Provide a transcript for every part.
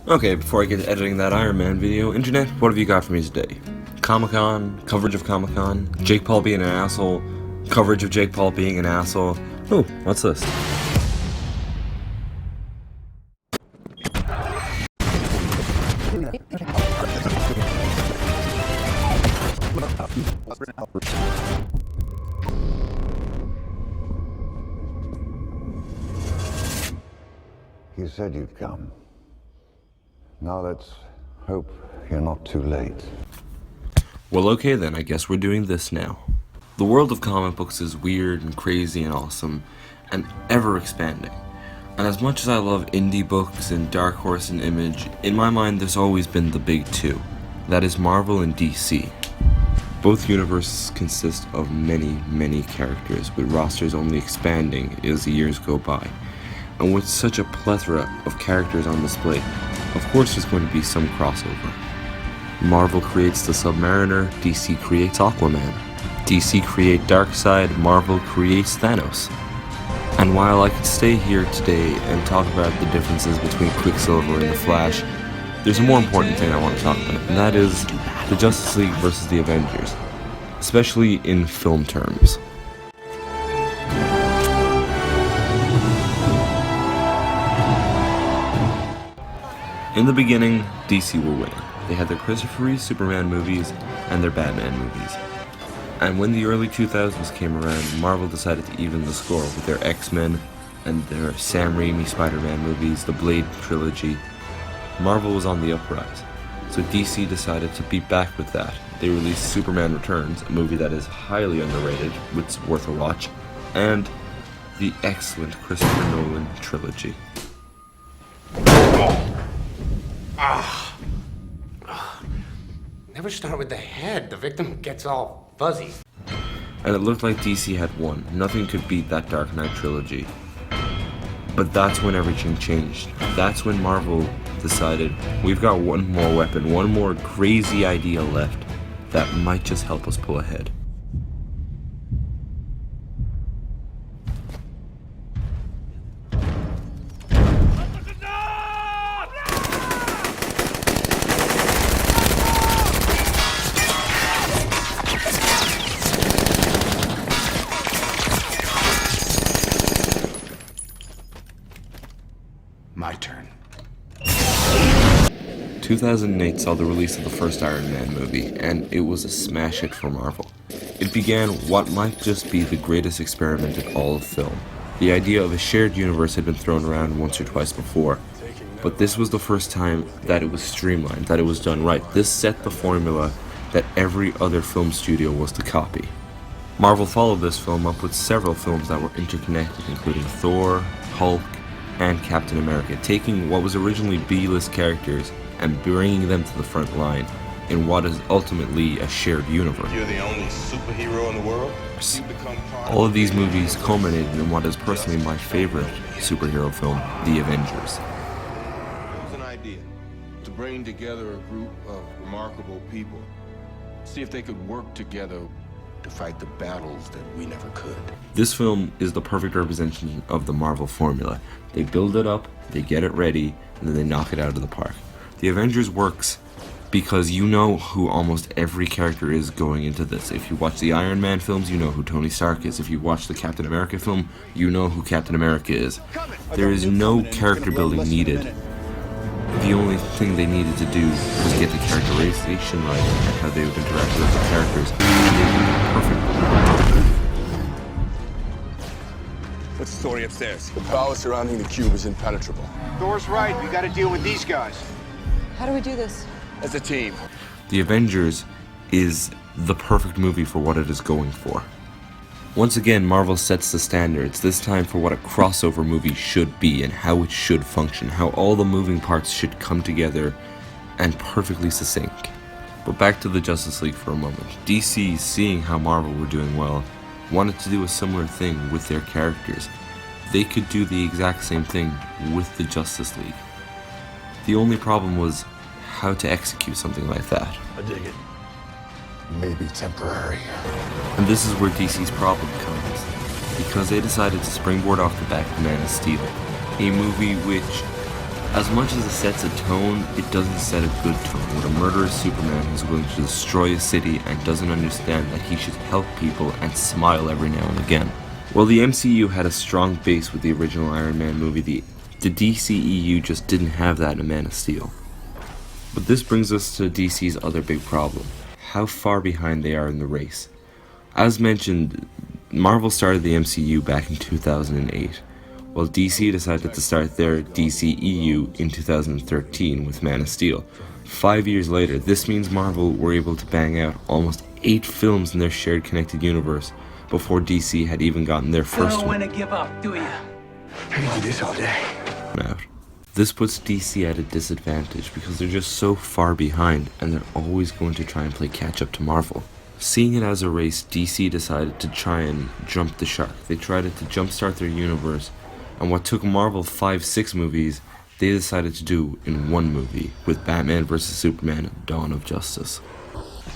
Okay, before I get to editing that Iron Man video, Internet, what have you got for me today? Comic-Con, coverage of Comic-Con, Jake Paul being an asshole, coverage of Jake Paul being an asshole. Ooh, what's this? You said you'd come. Now let's hope you're not too late. Well, okay then, I guess we're doing this now. The world of comic books is weird and crazy and awesome, and ever expanding. And as much as I love indie books and Dark Horse and Image, in my mind there's always been the big two. That is Marvel and DC. Both universes consist of many characters, with rosters only expanding as the years go by. And with such a plethora of characters on display, of course there's going to be some crossover. Marvel creates the Submariner, DC creates Aquaman. DC create Darkseid, Marvel creates Thanos. And while I could stay here today and talk about the differences between Quicksilver and the Flash, there's a more important thing I want to talk about, and that is the Justice League versus the Avengers, especially in film terms. In the beginning, DC were winning. They had their Christopher Reeve Superman movies and their Batman movies. And when the early 2000s came around, Marvel decided to even the score with their X-Men and their Sam Raimi Spider-Man movies, the Blade trilogy. Marvel was on the uprise, so DC decided to beat back with that. They released Superman Returns, a movie that is highly underrated, which is worth a watch, and the excellent Christopher Nolan trilogy. Never start with the head. The victim gets all fuzzy. And it looked like DC had won. Nothing could beat that Dark Knight trilogy. But that's when everything changed. That's when Marvel decided, we've got one more weapon, one more crazy idea left that might just help us pull ahead. My turn. 2008 saw the release of the first Iron Man movie, and it was a smash hit for Marvel. It began what might just be the greatest experiment in all of film. The idea of a shared universe had been thrown around once or twice before, but this was the first time that it was streamlined, that it was done right. This set the formula that every other film studio was to copy. Marvel followed this film up with several films that were interconnected, including Thor, Hulk, and Captain America, taking what was originally B-list characters and bringing them to the front line in what is ultimately a shared universe. You're the only superhero in the world? All of these movies culminated in what is personally my favorite superhero film, The Avengers. It was an idea to bring together a group of remarkable people, see if they could work together to fight the battles that we never could. This film is the perfect representation of the Marvel formula. They build it up, they get it ready, and then they knock it out of the park. The Avengers works because you know who almost every character is going into this. If you watch the Iron Man films, you know who Tony Stark is. If you watch the Captain America film, you know who Captain America is. There is no character building needed. The only thing they needed to do was get the characterization right and how they would interact with the characters. And they did it perfectly. What's the story upstairs? The power surrounding the cube is impenetrable. Thor's right. We got to deal with these guys. How do we do this? As a team. The Avengers is the perfect movie for what it is going for. Once again, Marvel sets the standards, this time for what a crossover movie should be and how it should function, how all the moving parts should come together and perfectly succinct. But back to the Justice League for a moment. DC, seeing how Marvel were doing well, wanted to do a similar thing with their characters. They could do the exact same thing with the Justice League. The only problem was how to execute something like that. I dig it. Maybe temporary. And this is where DC's problem comes, because they decided to springboard off the back of Man of Steel, a movie which As much as it sets a tone, it doesn't set a good tone with a murderous Superman who's willing to destroy a city and doesn't understand that he should help people and smile every now and again. While the MCU had a strong base with the original Iron Man movie, the DCEU just didn't have that in Man of Steel. But this brings us to DC's other big problem: how far behind they are in the race. As mentioned, Marvel started the MCU back in 2008, while DC decided to start their DCEU in 2013 with Man of Steel. 5 years later, this means Marvel were able to bang out almost 8 films in their shared connected universe before DC had even gotten their first Don't one want to give up, do you? I can do this all day. out. This puts DC at a disadvantage because they're just so far behind and they're always going to try and play catch up to Marvel. Seeing it as a race, DC decided to try and jump the shark. They tried to jumpstart their universe, and what took Marvel 5-6 movies, they decided to do in one movie with Batman vs Superman: Dawn of Justice.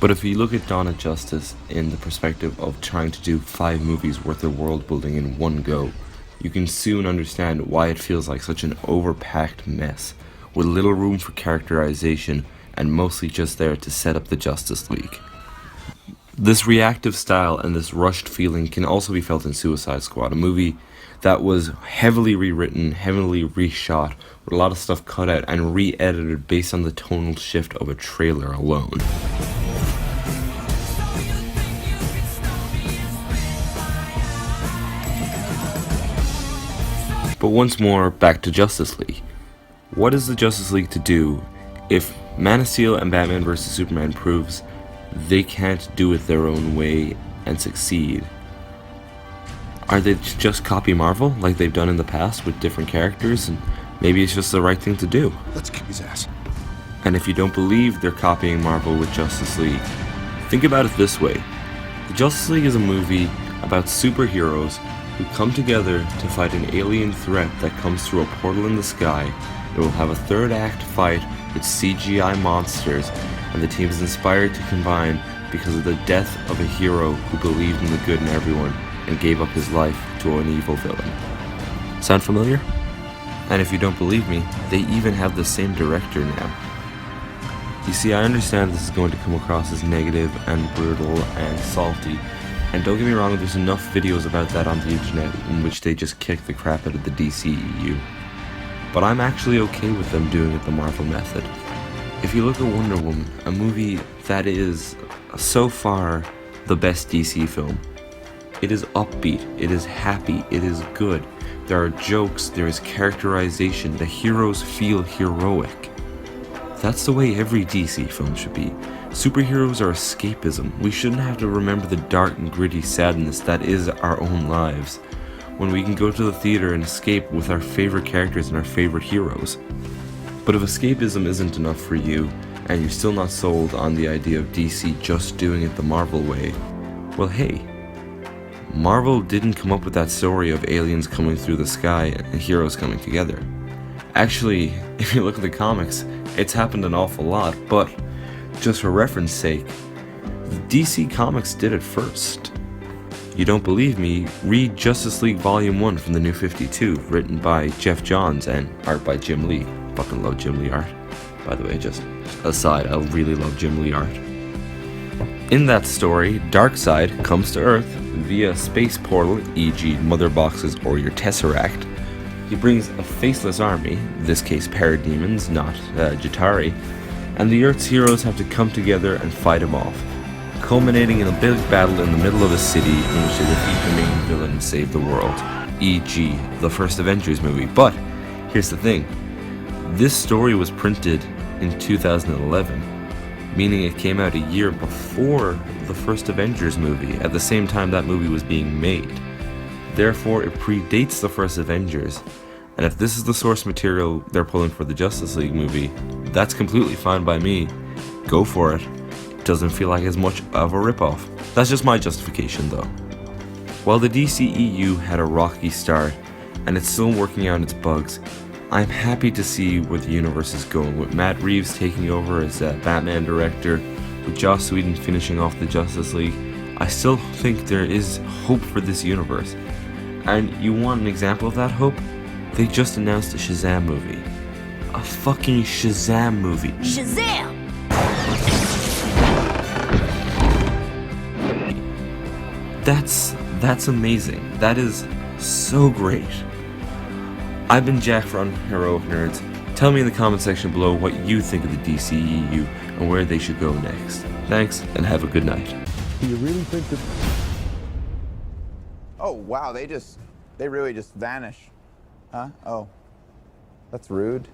But if you look at Dawn of Justice in the perspective of trying to do 5 movies worth of world building in one go, you can soon understand why it feels like such an overpacked mess, with little room for characterization and mostly just there to set up the Justice League. This reactive style and this rushed feeling can also be felt in Suicide Squad, a movie that was heavily rewritten, heavily reshot, with a lot of stuff cut out and re-edited based on the tonal shift of a trailer alone. But once more, back to Justice League. What is the Justice League to do if Man of Steel and Batman vs Superman proves they can't do it their own way and succeed? Are they to just copy Marvel like they've done in the past with different characters, and maybe it's just the right thing to do? Let's kick his ass. And if you don't believe they're copying Marvel with Justice League, think about it this way. The Justice League is a movie about superheroes who come together to fight an alien threat that comes through a portal in the sky. It will have a third act fight with CGI monsters, and the team is inspired to combine because of the death of a hero who believed in the good in everyone and gave up his life to an evil villain. Sound familiar? And if you don't believe me, they even have the same director now. You see, I understand this is going to come across as negative and brutal and salty, and don't get me wrong, there's enough videos about that on the internet in which they just kick the crap out of the DCEU. But I'm actually okay with them doing it the Marvel method. If you look at Wonder Woman, a movie that is, so far, the best DC film, it is upbeat, it is happy, it is good. There are jokes, there is characterization, the heroes feel heroic. That's the way every DC film should be. Superheroes are escapism. We shouldn't have to remember the dark and gritty sadness that is our own lives, when we can go to the theater and escape with our favorite characters and our favorite heroes. But if escapism isn't enough for you, and you're still not sold on the idea of DC just doing it the Marvel way, well hey, Marvel didn't come up with that story of aliens coming through the sky and heroes coming together. Actually, if you look at the comics, it's happened an awful lot, but just for reference sake, DC Comics did it first. You don't believe me? Read Justice League Volume 1 from the New 52, written by Jeff Johns and art by Jim Lee. Fucking love Jim Lee art. By the way, just aside, I really love Jim Lee art. In that story, Darkseid comes to Earth via space portal, e.g. mother boxes or your Tesseract. He brings a faceless army, in this case parademons, not Jatari, and the Earth's heroes have to come together and fight him off, culminating in a big battle in the middle of a city in which they defeat the main villain and save the world, e.g. the first Avengers movie. But here's the thing, this story was printed in 2011, meaning it came out a year before the first Avengers movie, at the same time that movie was being made. Therefore, it predates the first Avengers, and if this is the source material they're pulling for the Justice League movie, that's completely fine by me. Go for it. It doesn't feel like as much of a ripoff. That's just my justification though. While the DCEU had a rocky start, and it's still working out its bugs, I'm happy to see where the universe is going, with Matt Reeves taking over as Batman director, with Joss Whedon finishing off the Justice League. I still think there is hope for this universe. And you want an example of that hope? They just announced a Shazam movie. a fucking Shazam movie. Shazam! That's amazing. That is so great. I've been Jack from Heroic Nerds. Tell me in the comment section below what you think of the DCEU and where they should go next. Thanks, and have a good night. Do you really think that... Oh, wow, they really just vanish. Huh? Oh, that's rude.